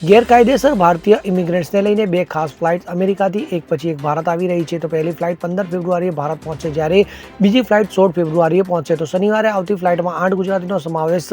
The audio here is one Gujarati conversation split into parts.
ગેરકાયદેસર ભારતીય ઇમિગ્રન્ટ્સને લઈને બે ખાસ ફ્લાઇટ અમેરિકાથી એક પછી એક ભારત આવી રહી છે. તો પહેલી ફ્લાઇટ 15 ફેબ્રુઆરીએ ભારત પહોંચશે, જ્યારે બીજી ફ્લાઇટ 16 ફેબ્રુઆરીએ પહોંચશે. તો શનિવારે આવતી ફ્લાઇટમાં 8 ગુજરાતીનો સમાવેશ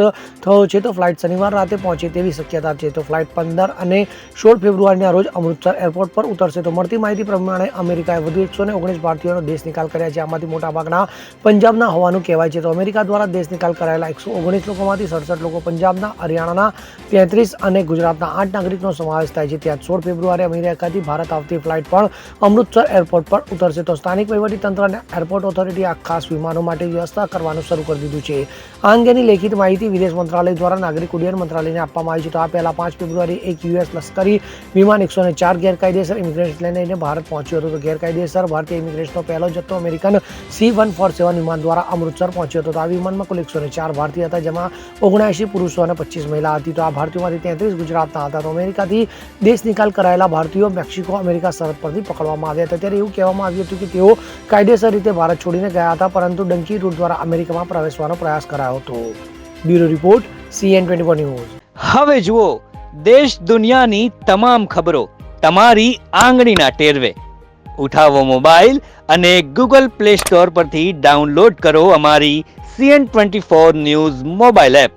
થયો છે. તો ફ્લાઇટ શનિવાર રાતે પહોંચે તેવી શક્યતા છે. તો ફ્લાઇટ 15 અને 16 ફેબ્રુઆરીના રોજ અમૃતસર એરપોર્ટ પર ઉતરશે. તો મળતી માહિતી પ્રમાણે અમેરિકાએ વધુ 119 ભારતીયોનો દેશ નિકાલ કર્યા છે. આમાંથી મોટાભાગના પંજાબના હોવાનું કહેવાય છે. તો અમેરિકા દ્વારા દેશ નિકાલ કરાયેલા 119 લોકોમાંથી 67 લોકો પંજાબના, હરિયાણાના 33 અને ગુજરાતના 8 નાગરિકનો સમાવેશ થાય છે. ત્યાં 16 ફેબ્રુઆરીએ અમેરિકાથી ભારત આવતી ફ્લાઇટ પણ અમૃતસર એરપોર્ટ પર ઉતરશે. તો સ્થાનિક વહીવટીતંત્ર અને એરપોર્ટ ઓથોરિટી આ ખાસ વિમાનો માટે વ્યવસ્થા કરવાનું શરૂ કરી દીધું છે. આ અંગેની લેખિત માહિતી વિદેશ મંત્રાલય દ્વારા નાગરિક ઉડ્ડયન મંત્રાલયને આપવામાં આવી છે. તો આ પહેલા 5 ફેબ્રુઆરીએ એક યુએસ લશ્કરી વિમાન 104 ગેરકાયદેસર ઇમિગ્રન્ટ્સને લઈને ભારત પહોંચ્યું હતું. તો ગેરકાયદેસર ભારતીય ઇમિગ્રન્ટ્સનો પહેલો જથ્થો અમેરિકન C-147 વિમાન દ્વારા અમૃતસર પહોંચ્યો હતો. તો આ વિમાનમાં કુલ 104 ભારતીય હતા, જેમાં 79 પુરુષો અને 25 મહિલા હતી. તો આ ભારતીયોમાંથી 33 ગુજરાતના હતા. તો અમેરિકાથી દેશ નિકાલ કરાયેલા ભારતીયો મેક્સિકો અમેરિકા સરહદ પરથી પકડવામાં આવ્યા હતા. ત્યારે એવું કહેવામાં આવ્યું હતું કે તેઓ કાયદેસર રીતે ભારત છોડીને ગયા હતા, પરંતુ ડંકી રૂટ દ્વારા અમેરિકામાં પ્રવેશવાનો પ્રયાસ કરાયો હતો. Bureau report CN24 news. હવે જુઓ દેશ દુનિયાની તમામ ખબરો તમારી આંગળીના ટેરવે. ઉઠાવો મોબાઈલ અને Google Play Store પરથી ડાઉનલોડ કરો અમારી CN24 ન્યૂઝ મોબાઈલ એપ.